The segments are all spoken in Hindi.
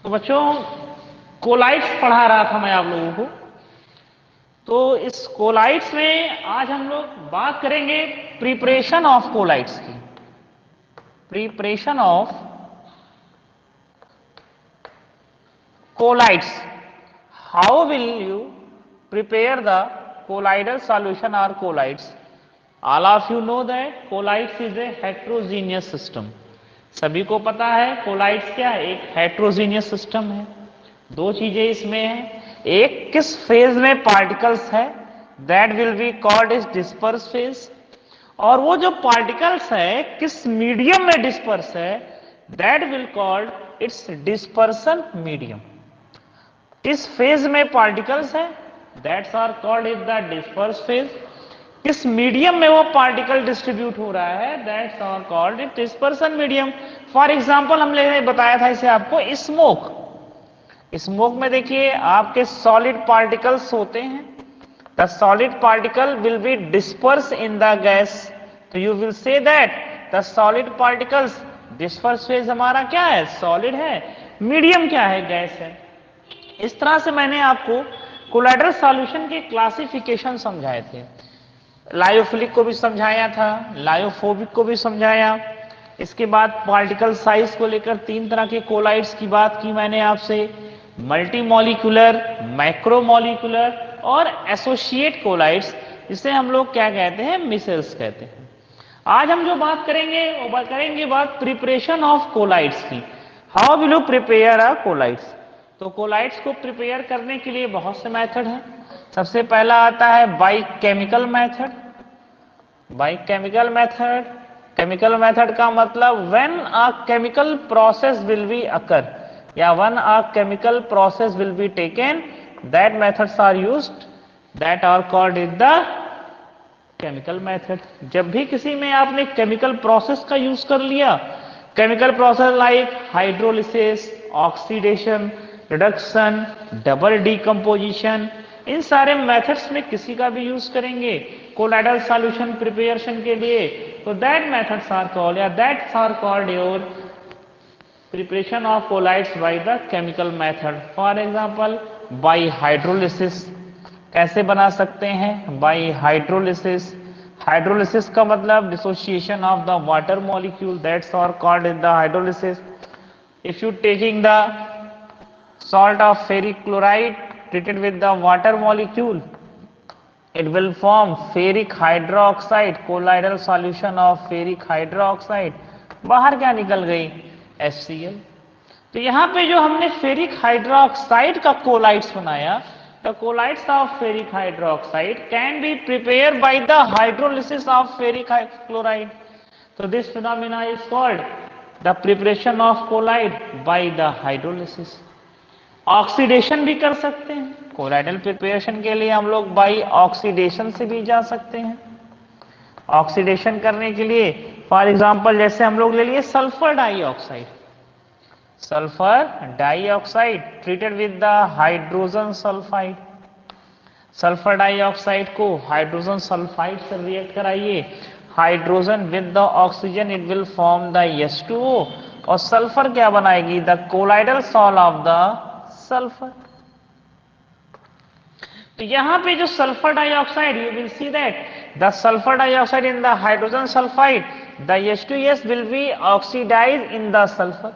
तो बच्चों कोलाइड्स पढ़ा रहा था मैं आप लोगों को। तो इस कोलाइड्स में आज हम लोग बात करेंगे प्रिपरेशन ऑफ कोलाइड्स की। Preparation of collides, how will you prepare the colloidal solution or colloids? All of you know that colloids is a heterogeneous system. सभी को पता है कोलाइड्स क्या है, एक हेट्रोजीनियस सिस्टम है। दो चीजें इसमें है, एक किस फेज में पार्टिकल्स है, that will be called is disperse phase, और वो जो पार्टिकल्स है किस मीडियम में डिस्पर्स है, that will called its dispersion medium. किस फेज में पार्टिकल्स है, that's are called is the disperse phase. किस मीडियम में वो पार्टिकल डिस्ट्रीब्यूट हो रहा है, that's are called it dispersion medium. For example हमने बताया था इसे आपको, स्मोक। स्मोक में देखिए आपके सॉलिड पार्टिकल्स होते हैं, the solid particle will be disperse in the gas, तो you will say that the solid particles, disperse phase हमारा क्या है, सॉलिड है, मीडियम क्या है, गैस है। इस तरह से मैंने आपको कोलाइडल सॉल्यूशन के क्लासिफिकेशन समझाए थे। लायोफिलिक को भी समझाया था, लायोफोबिक को भी समझाया। इसके बाद पार्टिकल साइज को लेकर तीन तरह के कोलाइड्स की बात की मैंने आपसे, मल्टीमॉलिक्यूलर, मैक्रोमॉलिक्यूलर और एसोसिएट कोलाइड्स, जिसे हम लोग क्या कहते हैं, मिसेल्स कहते हैं। आज हम जो बात करेंगे वो करेंगे बात प्रिपरेशन ऑफ कोलाइड्स की। How will you prepare a colloids? तो कोलाइड्स को प्रिपेयर करने के लिए बहुत से मेथड हैं। सबसे पहला आता है by chemical method. By chemical method, chemical method का मतलब when a chemical process will be occur, या when a chemical process will be taken, that methods are used, that are called is the chemical method. जब भी किसी में आपने केमिकल प्रोसेस का यूज कर लिया, chemical process like hydrolysis, oxidation, reduction, double decomposition, इन सारे मेथड्स में किसी का भी यूज करेंगे कोलाइडल सॉल्यूशन प्रिपरेशन के लिए, तो दैट मेथड्स आर कॉल्ड, या that's are called your preparation of colloids by the chemical method. For example by hydrolysis, कैसे बना सकते हैं, बाय हाइड्रोलिसिस। हाइड्रोलिसिस का मतलब dissociation of the water molecule, that's are called in the hydrolysis. If you taking the salt of ferric chloride treated with the water molecule, it will form ferric hydroxide, colloidal solution of ferric hydroxide। बाहर क्या निकल गई, HCl। तो यहाँ पे जो हमने फेरिक हाइड्रोक्साइड का कोलाइड्स बनाया, the colloids of ferric hydroxide can be prepared by the hydrolysis of ferric chloride। so this phenomena is called the preparation of colloid by the hydrolysis। Oxidation भी कर सकते हैं, कोलाइडल प्रिपरेशन के लिए हम लोग बाई ऑक्सीडेशन से भी जा सकते हैं। ऑक्सीडेशन करने के लिए फॉर एग्जांपल जैसे हम लोग ले लिए sulphur dioxide, sulphur dioxide treated with the hydrogen sulphide. Sulphur dioxide को हाइड्रोजन सल्फाइड से रिएक्ट कराइए, hydrogen with the oxygen, it will form the H2O, और सल्फर क्या बनाएगी, the colloidal sol of the sulphur. तो यहां पे जो sulphur dioxide, you will see that the sulphur dioxide in the hydrogen sulphide, the H2S will be oxidise in the sulphur.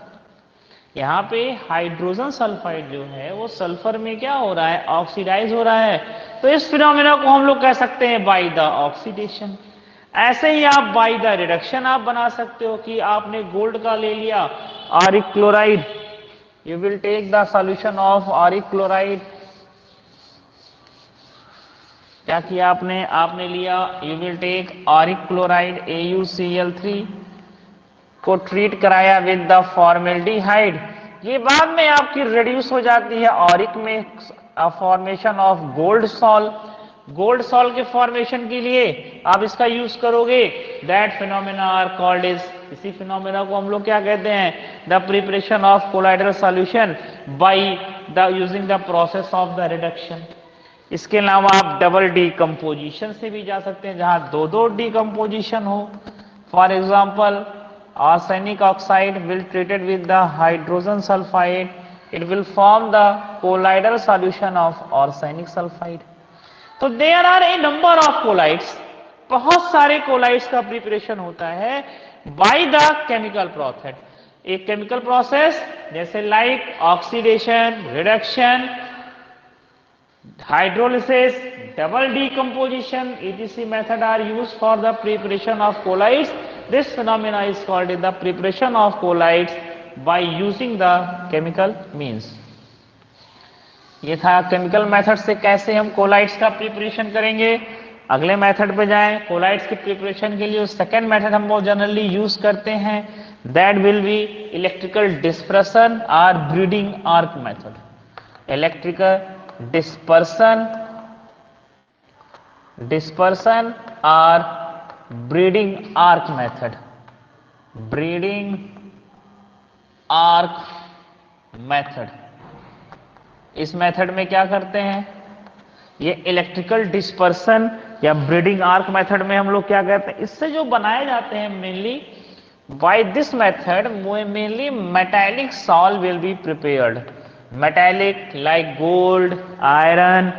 यहां पे हाइड्रोजन सल्फाइड जो है वो सल्फर में क्या हो रहा है, ऑक्सीडाइज हो रहा है। तो इस फिनोमेना को हम लोग कह सकते हैं बाय द ऑक्सीडेशन। ऐसे ही आप बाय द रिडक्शन आप बना सकते हो कि आपने गोल्ड का ले लिया Auric chloride, you will take the solution of auric chloride। क्या किया आपने, आपने लिया, you will take auric chloride AuCl3 को ट्रीट कराया विद द फॉर्मेल्डिहाइड। ये बाद में आपकी रिड्यूस हो जाती है ऑरिक में, formation of gold sol. Gold sol के फॉर्मेशन के लिए आप इसका यूज करोगे, that phenomena are called is, इसी फिनोमेना को हम लोग क्या कहते हैं, the preparation of colloidal solution by the using the process of the reduction. इसके अलावा आप डबल डीकम्पोजिशन से भी जा सकते हैं, जहां दो दो डीकम्पोजिशन हो। For example arsenic oxide will treated with the hydrogen sulphide, it will form the colloidal solution of arsenic sulfide. तो there are a number of colloids, बहुत सारे colloids का प्रिपरेशन होता है by the chemical process. एक केमिकल प्रोसेस जैसे like oxidation, reduction, hydrolysis, double decomposition, etc. method are used for the preparation of colloids. This phenomena is called the preparation of colloids by using the chemical means. ये था केमिकल मेथड से कैसे हम कोलाइड्स का प्रिपरेशन करेंगे. अगले मेथड पे जाएं. कोलाइड्स के प्रिपरेशन के लिए सेकेंड मेथड हम बहुत जनरली यूज करते हैं, that will be electrical dispersion और breeding arc method. Electrical dispersion or breeding arc method. breeding arc method. इस मेथड में क्या करते हैं, ये इलेक्ट्रिकल डिस्पर्सन या ब्रीडिंग आर्क मेथड में हम लोग क्या करते हैं, इससे जो बनाए जाते हैं mainly by this method mainly metallic salt will be prepared. Metallic like gold, iron,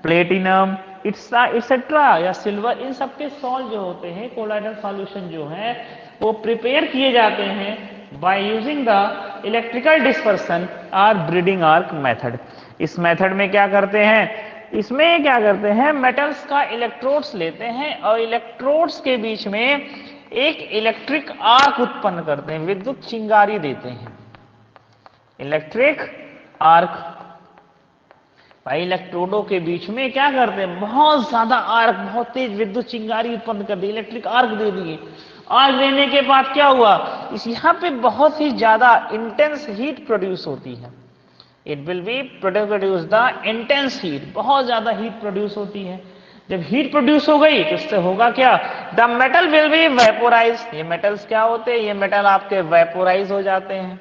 platinum et cetera या सिल्वर, इन सबके सॉल्ट जो होते हैं कोलाइडल सॉल्यूशन जो है वो प्रिपेयर किए जाते हैं bye using the electrical dispersion और ब्रीडिंग आर्क मेथड. इस मेथड में क्या करते हैं, इसमें क्या करते हैं, मेटल्स का इलेक्ट्रोड्स लेते हैं और इलेक्ट्रोड्स के बीच में एक इलेक्ट्रिक आर्क उत्पन्न करते हैं, विद्युत चिंगारी देते हैं. इलेक्ट्रिक आर्क भाई इलेक्ट्रोडों के बीच में क्या करते हैं, बहुत ज्यादा आर्क, बहुत तेज विद्युत चिंगारी उत्पन्न कर दी, इलेक्ट्रिक आर्क दे दिए. आर्क देने के बाद क्या हुआ, इस यहाँ पे बहुत ही ज्यादा इंटेंस हीट प्रोड्यूस होती है. It will B produce the intense heat, बहुत ज्यादा हीट प्रोड्यूस होती है. जब हीट प्रोड्यूस हो गई तो इससे होगा क्या, the metal will be vaporise. ये मेटल्स क्या होते हैं, ये मेटल आपके वेपोराइज हो जाते हैं.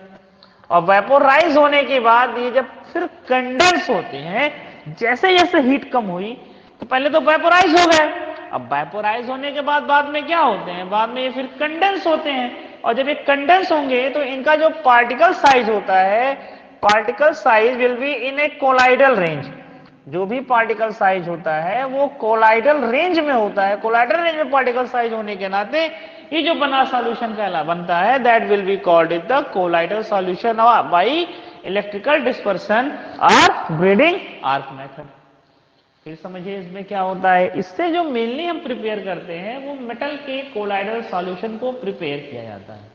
और वेपोराइज होने के बाद ये जब फिर कंडेंस होते हैं, जैसे जैसे हीट कम हुई तो पहले तो वेपोराइज हो गए, अब वेपोराइज होने के बाद में क्या होते हैं, बाद में ये फिर कंडेंस होते हैं. और जब ये कंडेंस होंगे तो इनका जो पार्टिकल साइज होता है, particle size will be in A colloidal range. जो भी पार्टिकल साइज होता है वो कोलाइडल रेंज में होता है. कोलाइडल रेंज में पार्टिकल साइज होने के नाते ये जो बना सॉल्यूशन कहला बनता है, that will be called it the colloidal solution by electrical dispersion और ब्रीडिंग आर्क मेथड. फिर समझिए इसमें क्या होता है, इससे जो मेनली हम प्रिपेयर करते हैं वो मेटल के कोलाइडल सॉल्यूशन को प्रिपेयर किया जाता है.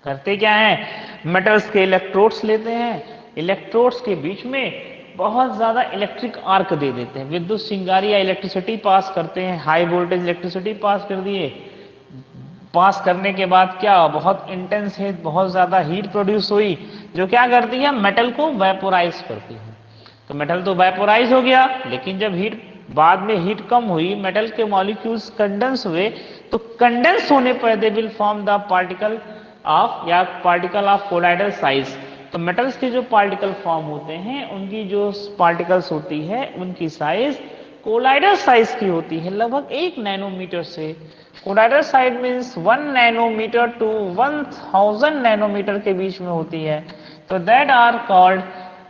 करते क्या है, मेटल्स के इलेक्ट्रोड्स लेते हैं, इलेक्ट्रोड्स के बीच में बहुत ज्यादा इलेक्ट्रिक आर्क दे देते हैं, विद्युत चिंगारी या इलेक्ट्रिसिटी पास करते हैं, हाई वोल्टेज इलेक्ट्रिसिटी पास कर दिए. पास करने के बाद क्या, बहुत इंटेंस है, बहुत ज्यादा हीट प्रोड्यूस हुई जो क्या करती है, मेटल को वेपोराइज करती है. तो मेटल तो वेपोराइज हो गया, लेकिन जब हीट बाद में हीट कम हुई, मेटल के मॉलिक्यूल्स कंडेंस हुए, तो कंडेंस होने पर they will form the particle of colloidal size. तो मेटल्स के जो पार्टिकल फॉर्म होते हैं उनकी जो पार्टिकल्स होती है उनकी साइज कोलाइडल साइज की होती है, लगभग 1 नैनोमीटर से. Colloidal size means 1 nanometre to 1000 nanometre के बीच में होती है. तो that are called,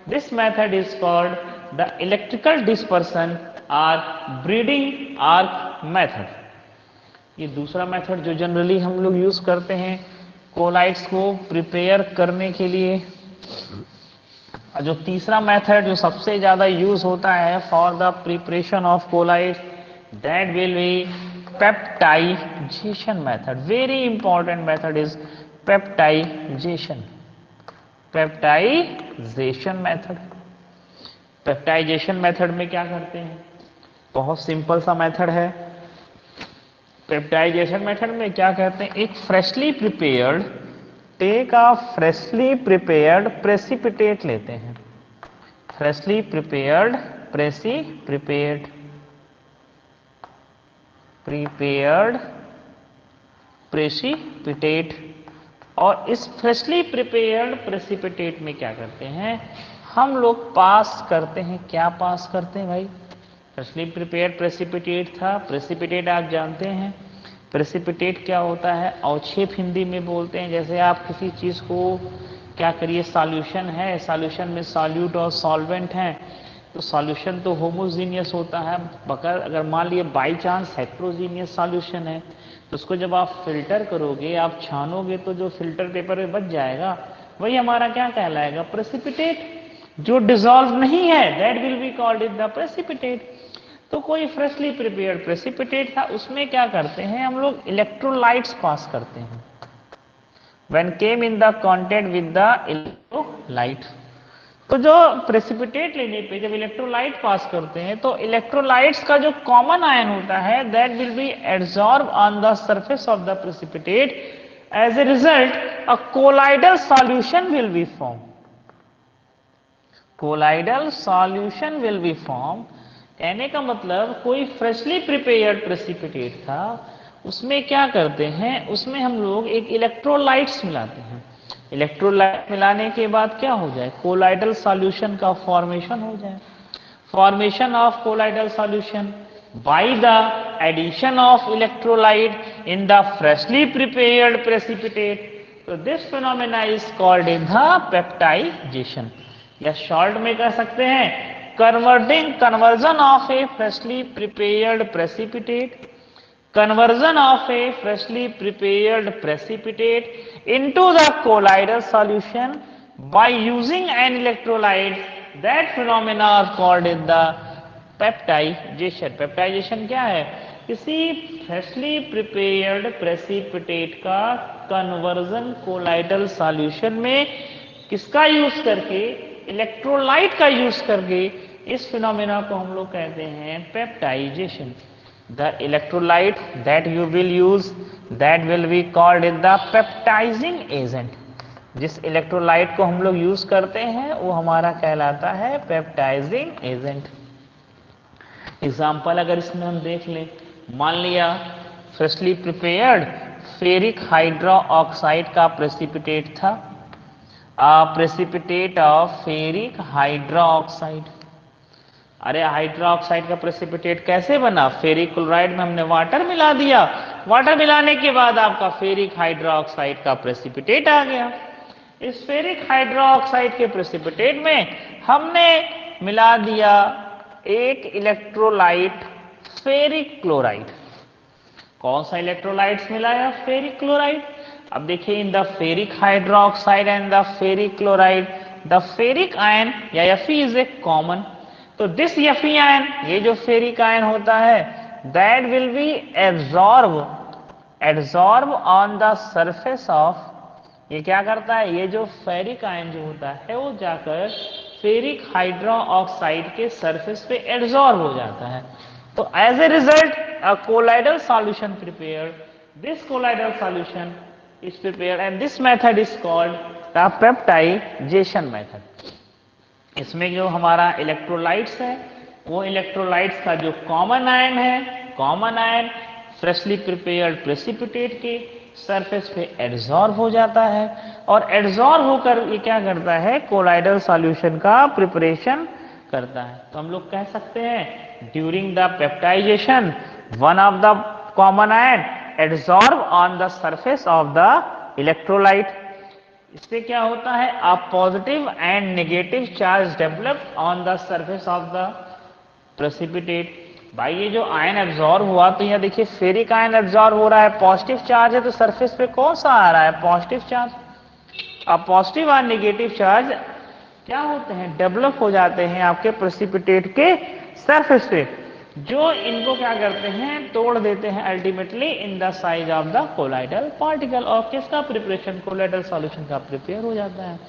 this method is called the electrical dispersion और ब्रीडिंग आर्क मेथड. ये दूसरा मेथड जो जनरली हम लोग यूज करते हैं कोलाइड्स को प्रिपेयर करने के लिए. जो तीसरा मेथड जो सबसे ज्यादा यूज होता है for the preparation of collides, that will B peptization method. Very important method is peptization. Peptization method. Peptization method में क्या करते हैं, बहुत सिंपल सा मेथड है. पेप्टाइजेशन मेथड में क्या कहते हैं, एक freshly prepared, take a freshly prepared precipitate लेते हैं. Freshly prepared precipitate, prepared precipitate. और इस फ्रेशली प्रिपेयर्ड प्रेसिपिटेट में क्या करते हैं, हम लोग पास करते हैं, क्या पास करते हैं भाई, फ्रेशली प्रिपेयर्ड प्रेसिपिटेट था. प्रेसिपिटेट आप जानते हैं, प्रेसिपिटेट क्या होता है, अवक्षेप हिंदी में बोलते हैं. जैसे आप किसी चीज को क्या करिए, सॉल्यूशन है, सॉल्यूशन में सॉल्यूट और सॉल्वेंट है, तो सॉल्यूशन तो होमोजीनियस होता है, मगर अगर मान लिए बाई चांस हेट्रोजीनियस सॉल्यूशन है तो उसको जब आप फिल्टर करोगे, आप छानोगे, तो जो फिल्टर पेपर में बच जाएगा वही हमारा क्या कहलाएगा, प्रेसिपिटेट। जो डिसॉल्व नहीं है that will be called is the precipitate. तो कोई फ्रेशली प्रिपेयर्ड प्रेसिपिटेट था, उसमें क्या करते हैं हम लोग, इलेक्ट्रोलाइट्स पास करते हैं। When came in the contact with the electrolyte, तो जो प्रेसिपिटेट लेने पे जब इलेक्ट्रोलाइट पास करते हैं तो इलेक्ट्रोलाइट्स का जो कॉमन आयन होता है that will be absorb on the surface of the precipitate. As a result a colloidal solution will be form. Colloidal solution will be form, कहने का मतलब कोई फ्रेशली प्रिपेयर्ड प्रेसिपिटेट था, उसमें क्या करते हैं, उसमें हम लोग एक इलेक्ट्रोलाइट्स मिलाते हैं। इलेक्ट्रोलाइट मिलाने के बाद क्या हो जाए, कोलाइडल सॉल्यूशन का फॉर्मेशन हो जाए। Formation of colloidal solution by the addition of electrolyte in the freshly prepared precipitate. तो this phenomena is called in the peptization, या शॉर्ट में कह सकते हैं conversion of a freshly prepared precipitate, conversion of a freshly prepared precipitate into the colloidal solution by using an electrolyte. That phenomena are called in the peptization. Peptization क्या है, किसी फ्रेशली प्रिपेयर्ड प्रेसिपिटेट का कन्वर्जन कोलाइडल सॉल्यूशन में किसका यूज करके, इलेक्ट्रोलाइट का यूज करके, इस फिनोमेना को हम लोग कहते हैं peptization. The electrolyte that you will use that will be called in the peptising agent. जिस इलेक्ट्रोलाइट को हम लोग यूज करते हैं वो हमारा कहलाता है पेप्टाइजिंग एजेंट। एग्जाम्पल अगर इसमें हम देख लें, मान लिया freshly prepared ferric hydro oxide का प्रेसिपिटेट था, प्रेसिपिटेट ऑफ फेरिक हाइड्रोक्साइड। अरे हाइड्रोक्साइड का प्रेसिपिटेट कैसे बना, फेरिक क्लोराइड में हमने वाटर मिला दिया, वाटर मिलाने के बाद आपका फेरिक हाइड्रोक्साइड का प्रेसिपिटेट आ गया। इस फेरिक हाइड्रोक्साइड के प्रेसिपिटेट में हमने मिला दिया एक इलेक्ट्रोलाइट फेरिक क्लोराइड। कौन सा इलेक्ट्रोलाइट्स मिलाया, फेरिक क्लोराइड। अब देखिए, in the ferric hydroxide and the ferric chloride the ferric ion या Fe इज ए कॉमन। तो दिस Fe आयन, ये जो फेरिक आयन होता है, that will be absorb on the surface of, ये क्या करता है, ये जो फेरिक आयन जो होता है वो जाकर फेरिक हाइड्रो ऑक्साइड के सरफेस पे एब्जॉर्ब हो जाता है। तो as a result a colloidal solution prepared, this colloidal solution is prepared and this method is called the peptidization method। इसमें जो हमारा इलेक्ट्रोलाइट्स है वो इलेक्ट्रोलाइट्स का जो कॉमन आयन है, common ion freshly prepared precipitate के सरफेस पे एब्जॉर्ब हो जाता है और एब्जॉर्ब होकर ये क्या करता है, कोलाइडल सॉल्यूशन का प्रिपरेशन करता है। तो हम लोग कह सकते हैं during the peptization one of the common ion absorb on the surface of the electrolyte. इससे क्या होता है, a positive and negative charge develop on the surface of the precipitate. भाई ये जो आयन एब्जॉर्ब हुआ, तो यहाँ देखिए फेरिक आयन एब्जॉर्ब हो रहा है, पॉजिटिव चार्ज है, तो सरफेस पे कौन सा आ रहा है, पॉजिटिव चार्ज। अब पॉजिटिव और नेगेटिव चार्ज क्या होते हैं, डेवलप हो जाते हैं आपके प्रेसिपिटेट के सरफेस पे, जो इनको क्या करते हैं, तोड़ देते हैं ultimately in the size of the colloidal particle. और किसका प्रिपरेशन, कोलाइडल सॉल्यूशन का प्रिपेयर हो जाता है।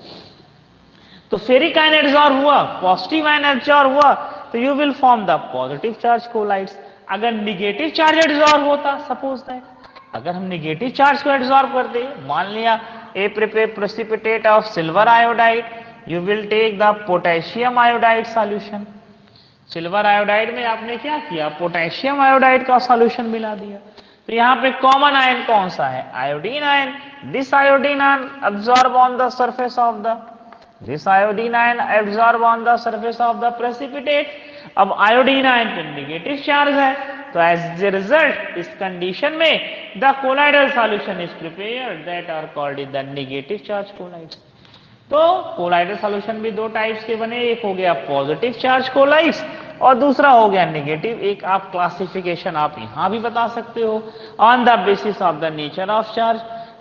तो फेरिक आयन एब्जॉर्ब हुआ, पॉजिटिव आयन एब्जॉर्ब हुआ, तो you will form the positive charge colloids. अगर निगेटिव चार्ज एब्जॉर्ब होता, सपोज दैट अगर हम निगेटिव चार्ज को एब्जॉर्ब करते, मान लिया a prepare precipitate of silver iodide, you will take the potassium iodide solution. Silver iodide में आपने क्या किया, पोटेशियम आयोडाइड का सॉल्यूशन मिला दिया। तो यहाँ पे कॉमन आयन कौन सा है, iodine ion. This iodine ion absorb on the surface of the, this iodine ion absorb on the surface of the precipitate. अब आयोडीन आयन पे नेगेटिव चार्ज है, तो एज ए रिजल्ट इस कंडीशन में the colloidal solution is prepared that are called the negative charge colloids. तो कोलाइडल सॉल्यूशन भी दो टाइप्स के बने, एक हो गया पॉजिटिव चार्ज कोलाइड्स और दूसरा हो गया नेगेटिव। एक आप क्लासिफिकेशन आप यहां भी बता सकते हो on the basis of the nature of charge.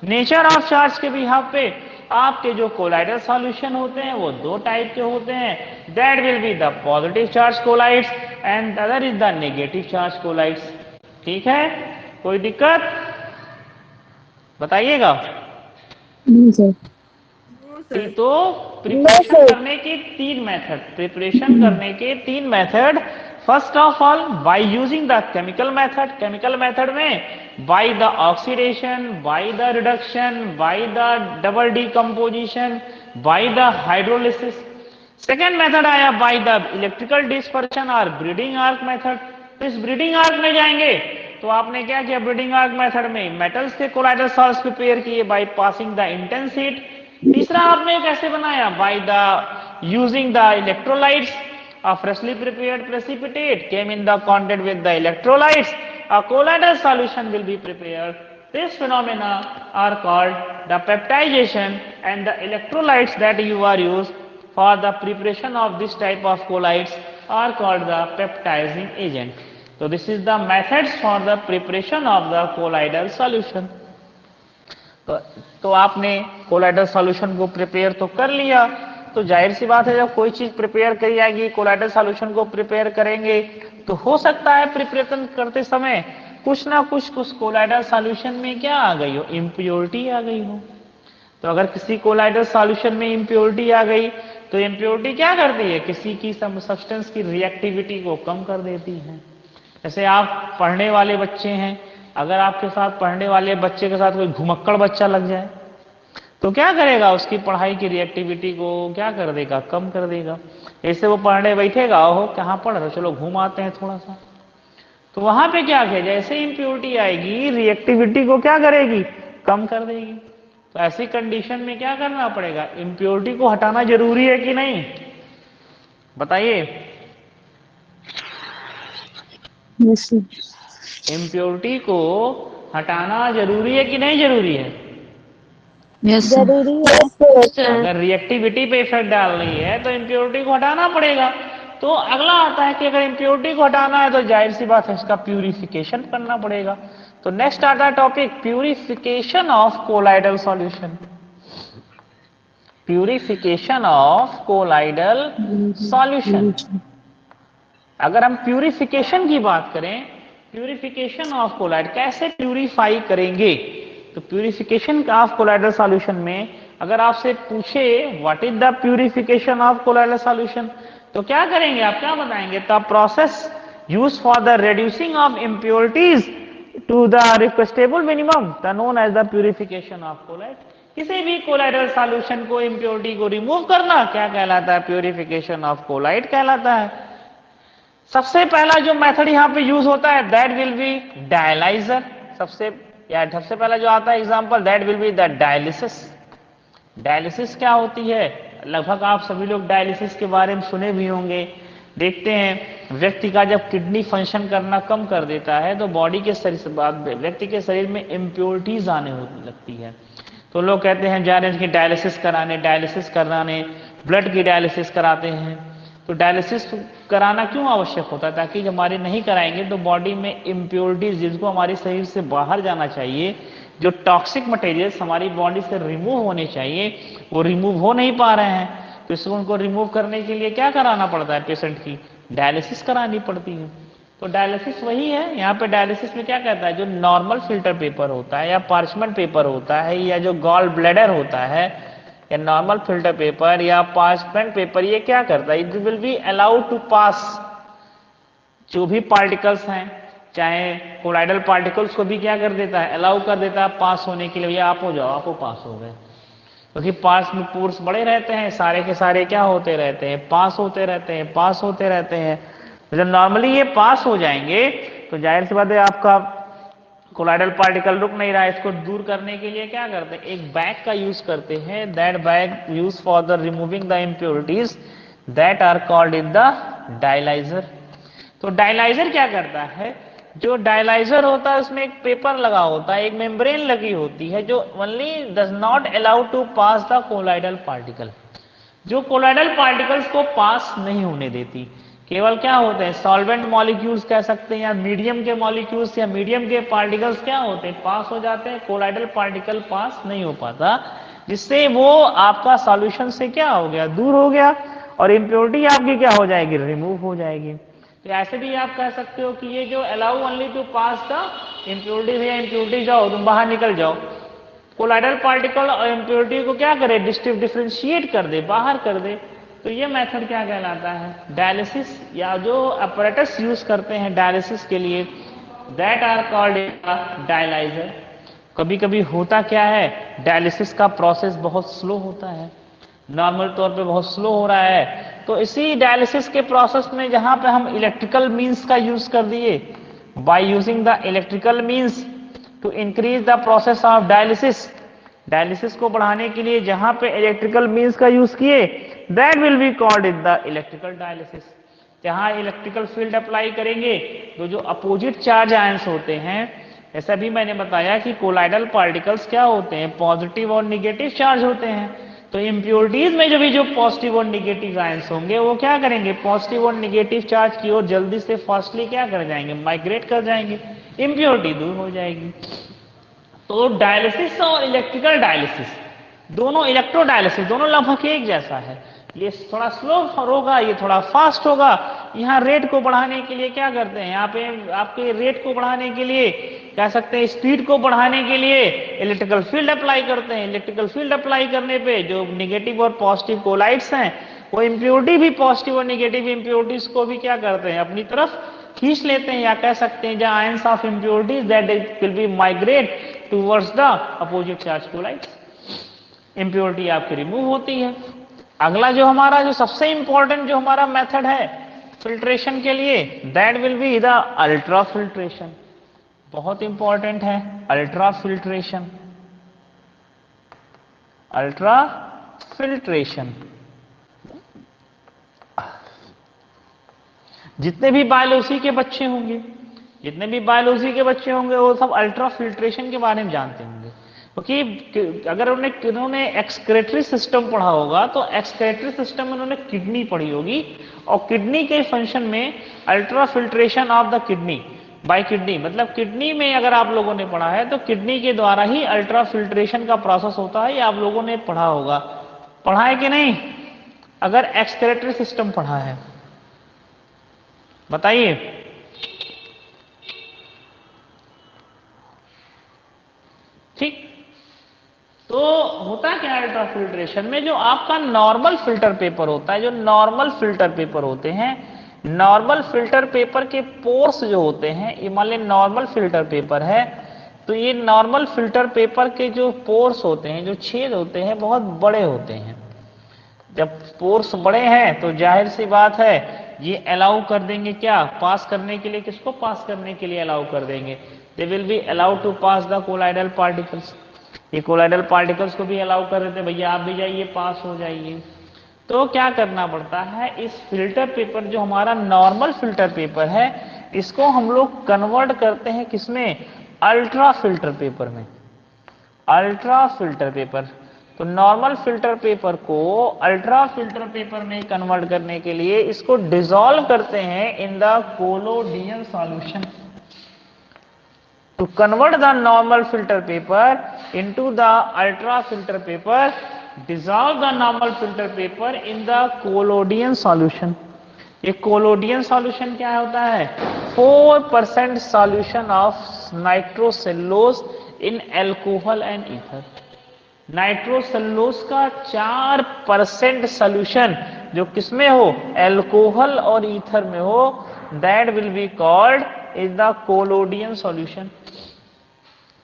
Nature of charge के बिहाफ पे आपके जो कोलाइडल सॉल्यूशन होते हैं वो दो टाइप के होते हैं, that will be the positive charge colloids and other is the negative charge colloids. ठीक है, कोई दिक्कत बताइएगा। तो प्रिपरेशन करने के तीन method, first of all by using the chemical method. Chemical method में by the oxidation, by the reduction, by the double decomposition, by the hydrolysis. Second method आया बाय द इलेक्ट्रिकल डिस्पर्शन और ब्रीडिंग आर्क मेथड। इस ब्रीडिंग आर्क में जाएंगे तो आपने क्या किया, ब्रीडिंग आर्क मेथड में मेटल्स के कोलाइडल सॉल्ट्स प्रिपेयर किए by passing the intense heat. तीसरा आपने कैसे बनाया, by the using the electrolytes, a freshly prepared precipitate came in the contact with the electrolytes, a colloidal solution will be prepared. This phenomena are called the peptidization, and the electrolytes that you are used for the preparation of this type of colloids are called the peptizing agent. So this is the methods for the preparation of the colloidal solution. तो आपने कोलाइडल सॉल्यूशन को प्रिपेयर तो कर लिया, तो जाहिर सी बात है जब कोई चीज प्रिपेयर करी जाएगी, कोलाइडल सॉल्यूशन को प्रिपेयर करेंगे तो हो सकता है प्रिपरेशन करते समय कुछ ना कुछ उस कोलाइडल सॉल्यूशन में क्या आ गई हो, इम्प्योरिटी आ गई हो। तो अगर किसी कोलाइडल सॉल्यूशन में इम्प्योरिटी आ गई तो इम्प्योरिटी क्या करती है, किसी की सब्सटेंस की रिएक्टिविटी को कम कर देती है। जैसे आप पढ़ने वाले बच्चे हैं, अगर आपके साथ पढ़ने वाले बच्चे के साथ कोई घुमक्कड़ बच्चा लग जाए तो क्या करेगा, उसकी पढ़ाई की रिएक्टिविटी को क्या कर देगा, कम कर देगा। ऐसे वो पढ़ने बैठेगा, ओहो कहाँ पढ़ रहे, चलो घूम आते हैं थोड़ा सा, तो वहां पे क्या किया, जैसे इम्प्योरिटी आएगी रिएक्टिविटी को क्या करेगी, कम कर देगी। तो ऐसी कंडीशन में क्या करना पड़ेगा, इम्प्योरिटी को हटाना जरूरी है कि नहीं, बताइए। इम्प्योरिटी को हटाना जरूरी है कि नहीं जरूरी है, जरूरी है। अगर रिएक्टिविटी पे इफेक्ट डाल रही है तो इम्प्योरिटी को हटाना पड़ेगा। तो अगला आता है कि अगर इम्प्योरिटी को हटाना है तो जाहिर सी बात है इसका प्यूरिफिकेशन करना पड़ेगा। तो नेक्स्ट आता है topic purification of colloidal solution. Purification of colloidal solution. अगर हम प्यूरिफिकेशन की बात करें, प्यूरिफिकेशन ऑफ कोलाइड कैसे प्यूरिफाई करेंगे, तो प्यूरिफिकेशन ऑफ कोलाइडल सॉल्यूशन में अगर आपसे पूछे what is the purification of colloidal solution तो क्या करेंगे, आप क्या बताएंगे, the process use for the reducing of impurities to the requisite minimum the known as the purification of colloid. किसी भी कोलाइडल सॉल्यूशन को इम्प्योरिटी को रिमूव करना क्या कहलाता है, प्यूरिफिकेशन ऑफ कोलाइड कहलाता है। सबसे पहला जो मेथड यहाँ पे यूज होता है दैट विल बी डायलाइजर। सबसे पहला जो आता है example that will be the dialysis. Dialysis क्या होती है, लगभग आप सभी लोग डायलिसिस के बारे में सुने भी होंगे। देखते हैं व्यक्ति का जब किडनी फंक्शन करना कम कर देता है तो बॉडी के शरीर से बाद व्यक्ति के शरीर में इम्प्योरिटीज आने लगती है, तो लोग कहते हैं जा रहे हैं कि डायलिसिस कराने ब्लड की डायलिसिस कराते हैं। तो डायलिसिस कराना क्यों आवश्यक होता है, ताकि जब हमारे नहीं कराएंगे तो बॉडी में इम्प्योरिटीज जिनको हमारे शरीर से बाहर जाना चाहिए, जो टॉक्सिक मटेरियल्स हमारी बॉडी से रिमूव होने चाहिए वो रिमूव हो नहीं पा रहे हैं। तो इसको उनको रिमूव करने के लिए क्या कराना पड़ता है, पेशेंट की डायलिसिस करानी पड़ती है। तो डायलिसिस वही है, यहाँ पे डायलिसिस में क्या कहता है, जो नॉर्मल फिल्टर पेपर होता है या पार्चमेंट पेपर होता है या जो गॉल ब्लैडर होता है या नॉर्मल फिल्टर पेपर या पार्चमेंट पेपर, ये क्या करता है, it will be allowed to pass जो भी पार्टिकल्स हैं, चाहे कोलाइडल पार्टिकल्स को भी क्या कर देता है, अलाउ कर देता है पास होने के लिए। भैया आप हो जाओ, आपको पास हो गए, क्योंकि पास में पोर्स बड़े रहते हैं, सारे के सारे क्या होते रहते हैं, पास होते रहते हैं। तो जब नॉर्मली ये पास हो जाएंगे तो जाहिर सी बात है आपका कोलाइडल पार्टिकल रुक नहीं रहा है, इसको दूर करने के लिए क्या करते हैं, एक बैग का यूज करते हैं। That bag use for the removing the impurities that are called in the dialyser. तो डायलाइजर क्या करता है, जो डायलाइजर होता है उसमें एक पेपर लगा होता है, एक मेम्ब्रेन लगी होती है जो only does not allow to pass the colloidal particle, जो कोलाइडल पार्टिकल्स को पास नहीं होने देती। केवल क्या होते हैं, सॉल्वेंट मॉलिक्यूल्स कह सकते हैं, या मीडियम के मॉलिक्यूल्स या मीडियम के पार्टिकल्स क्या होते हैं, पास हो जाते हैं, कोलाइडल पार्टिकल पास नहीं हो पाता, जिससे वो आपका सॉल्यूशन से क्या हो गया, दूर हो गया, और इम्प्योरिटी आपकी क्या हो जाएगी, रिमूव हो जाएगी। तो ऐसे भी आप कह सकते हो कि ये जो allow only to pass the impurities, या इम्प्योरिटी जाओ तुम बाहर निकल जाओ, कोलाइडल पार्टिकल और इम्प्योरिटी को क्या करे, डिफरेंशिएट कर दे, बाहर कर दे। तो ये मेथड क्या कहलाता है, डायलिसिस, या जो अपरेटस यूज करते हैं डायलिसिस के लिए, दैट आर कॉल्ड डायलाइजर। कभी कभी होता क्या है, डायलिसिस का प्रोसेस बहुत स्लो होता है, नॉर्मल तौर पे बहुत स्लो हो रहा है, तो इसी डायलिसिस के प्रोसेस में जहां पे हम इलेक्ट्रिकल मींस का यूज कर दिए, by using the electrical means to increase the process of dialysis, dialysis को बढ़ाने के लिए जहां पे इलेक्ट्रिकल मींस का यूज किए, that will be called in the electrical dialysis. जहां इलेक्ट्रिकल फील्ड अप्लाई करेंगे तो जो अपोजिट चार्ज आयंस होते हैं, ऐसा भी मैंने बताया कि कोलाइडल पार्टिकल्स क्या होते हैं, पॉजिटिव और निगेटिव चार्ज होते हैं। तो इम्प्योरिटीज में जो पॉजिटिव और निगेटिव आयंस होंगे वो क्या करेंगे, पॉजिटिव और निगेटिव चार्ज की ओर जल्दी से फास्टली क्या कर जाएंगे, माइग्रेट कर जाएंगे, इम्प्योरिटी दूर हो जाएगी। तो डायलिसिस और इलेक्ट्रिकल डायलिसिस दोनों, इलेक्ट्रोडायलिसिस दोनों लगभग एक जैसा है, ये थोड़ा स्लो होगा, ये थोड़ा फास्ट होगा। यहाँ रेट को बढ़ाने के लिए क्या करते हैं, यहाँ पे आपके रेट को बढ़ाने के लिए कह सकते हैं, स्पीड को बढ़ाने के लिए इलेक्ट्रिकल फील्ड अप्लाई करते हैं। इलेक्ट्रिकल फील्ड अप्लाई करने पे जो निगेटिव और पॉजिटिव कोलाइड्स हैं, वो इम्प्योरिटी भी पॉजिटिव और निगेटिव इम्प्योरिटीज को भी क्या करते हैं, अपनी तरफ खींच लेते हैं, या कह सकते हैं जहां ions of impurities that will be migrate towards the opposite charge colloids, impurity आपकी रिमूव होती है। अगला जो हमारा जो सबसे इंपॉर्टेंट जो हमारा मेथड है फिल्ट्रेशन के लिए, that will be the ultra filtration. बहुत इंपॉर्टेंट है अल्ट्रा फिल्ट्रेशन, अल्ट्रा फिल्ट्रेशन। जितने भी बायोलॉजी के बच्चे होंगे, जितने भी बायोलॉजी के बच्चे होंगे वो सब अल्ट्रा फिल्ट्रेशन के बारे में जानते होंगे, क्योंकि अगर उन्होंने एक्सक्रेटरी सिस्टम पढ़ा होगा तो एक्सक्रेटरी सिस्टम में उन्होंने किडनी पढ़ी होगी, और किडनी के फंक्शन में ultra filtration of the kidney bye kidney, मतलब किडनी में अगर आप लोगों ने पढ़ा है तो किडनी के द्वारा ही अल्ट्रा फिल्ट्रेशन का प्रोसेस होता है, ये आप लोगों ने पढ़ा होगा, पढ़ा है कि नहीं, अगर एक्सक्रेटरी सिस्टम पढ़ा है बताइए। ठीक, तो होता क्या है अल्ट्रा फिल्ट्रेशन में, जो आपका नॉर्मल फिल्टर पेपर होता है, जो नॉर्मल फिल्टर पेपर होते हैं, नॉर्मल फिल्टर पेपर के पोर्स जो होते हैं, ये मान लें नॉर्मल फिल्टर पेपर है, तो ये नॉर्मल फिल्टर पेपर के जो पोर्स होते हैं, जो छेद होते हैं, बहुत बड़े होते हैं। जब पोर्स बड़े हैं तो जाहिर सी बात है ये अलाउ कर देंगे क्या, पास करने के लिए, किसको पास करने के लिए अलाउ कर देंगे, they will be allow to pass the colloidal particles. ये कोलाइडल पार्टिकल्स को भी अलाउ कर देते, भैया आप भी जाइए, पास हो जाइए। तो क्या करना पड़ता है, इस फिल्टर पेपर जो हमारा नॉर्मल फिल्टर पेपर है, इसको हम लोग कन्वर्ट करते हैं किसमें, अल्ट्रा फिल्टर पेपर में, अल्ट्रा फिल्टर पेपर। तो नॉर्मल फिल्टर पेपर को अल्ट्रा फिल्टर पेपर में कन्वर्ट करने के लिए इसको डिसॉल्व करते हैं in the collodion solution. To convert the normal filter paper into the ultra filter paper, dissolve the normal filter paper in the collodion solution. ये कोलोडियन सॉल्यूशन क्या होता है, 4% solution of nitrocellulose in alcohol and ether. Nitrocellulose का 4% सॉल्यूशन जो किसमें हो, एल्कोहल और ईथर में हो, that will be called is the collodion solution.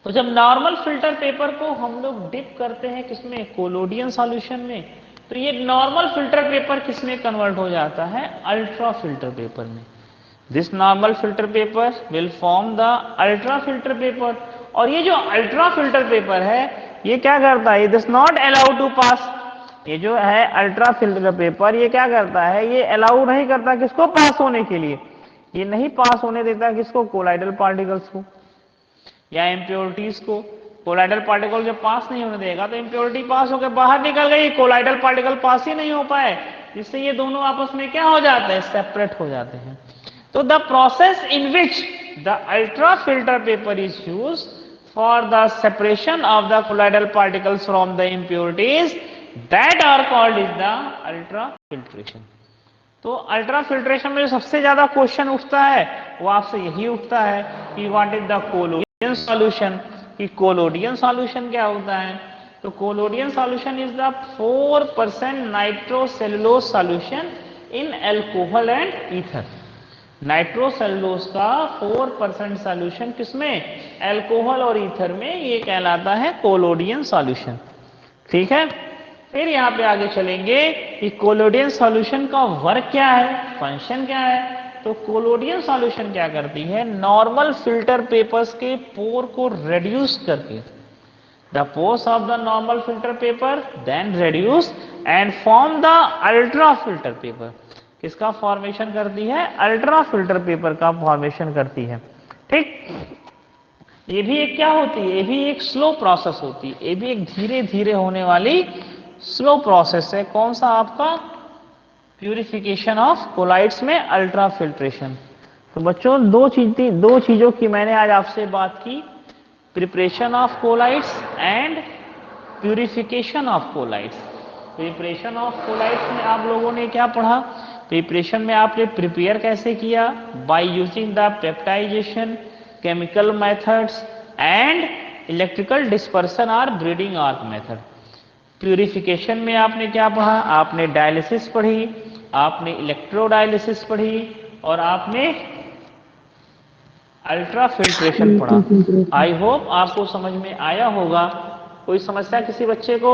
तो जब नॉर्मल फिल्टर पेपर को हम लोग डिप करते हैं किसमें, कोलोडियन सॉल्यूशन में, तो ये नॉर्मल फिल्टर पेपर किसमें कन्वर्ट हो जाता है, अल्ट्रा फिल्टर पेपर में। This normal filter paper will form the ultra filter paper. और ये जो अल्ट्रा फिल्टर पेपर है ये क्या करता है, दिस नॉट अलाउ टू पास, ये जो है अल्ट्रा फिल्टर पेपर ये क्या करता है, ये अलाउ नहीं करता किसको पास होने के लिए, ये नहीं पास होने देता किसको, कोलाइडल पार्टिकल्स को या इम्प्योरिटीज को। कोलाइडल पार्टिकल जब पास नहीं होने देगा तो इम्प्योरिटी पास होकर बाहर निकल गई, कोलाइडल पार्टिकल पास ही नहीं हो पाए, जिससे ये दोनों आपस में क्या हो जाते हैं, सेपरेट हो जाते हैं। तो the process in which the ultra filter paper is use for the separation of the colloidal particles from the impurities that are called is the ultra filtration. तो अल्ट्रा फिल्ट्रेशन में जो सबसे ज्यादा क्वेश्चन उठता है वो आपसे यही उठता है कि what is the collodion solution, कि कोलोडियन सॉल्यूशन क्या होता है। तो collodion solution is the 4% nitrocellulose solution in alcohol and ether. Nitrocellulose का 4% सॉल्यूशन किसमें, अल्कोहल और ईथर में, ये कहलाता है कोलोडियन सॉल्यूशन। ठीक है, फिर यहाँ पे आगे चलेंगे कि कोलोडियन सॉल्यूशन का वर्क क्या है, फंक्शन क्या है। तो कोलोडियन सॉल्यूशन क्या करती है, नॉर्मल फिल्टर पेपर्स के पोर को रेड्यूस करके, the pores of the normal filter paper then reduce and form the ultra filter paper. किसका फॉर्मेशन करती है, अल्ट्रा फिल्टर पेपर का फॉर्मेशन करती है। ठीक, ये भी एक क्या होती है, ये भी एक स्लो प्रोसेस होती है, ये भी एक धीरे धीरे होने वाली स्लो प्रोसेस है। कौन सा, आपका प्यूरिफिकेशन ऑफ कोलाइड्स में अल्ट्रा फिल्ट्रेशन। तो बच्चों दो चीजों की मैंने आज आपसे बात की, preparation of collides and purification of colloids. Preparation of collides में आप लोगों ने क्या पढ़ा, प्रिपरेशन में आपने प्रिपेयर कैसे किया, bye using the peptization, chemical methods and electrical dispersion और ब्रीडिंग आर्क मेथड। प्यूरिफिकेशन में आपने क्या पढ़ा, आपने डायलिसिस पढ़ी, आपने इलेक्ट्रोडायलिसिस पढ़ी और आपने अल्ट्रा फिल्ट्रेशन पढ़ा। आई होप आपको समझ में आया होगा। कोई समस्या किसी बच्चे को?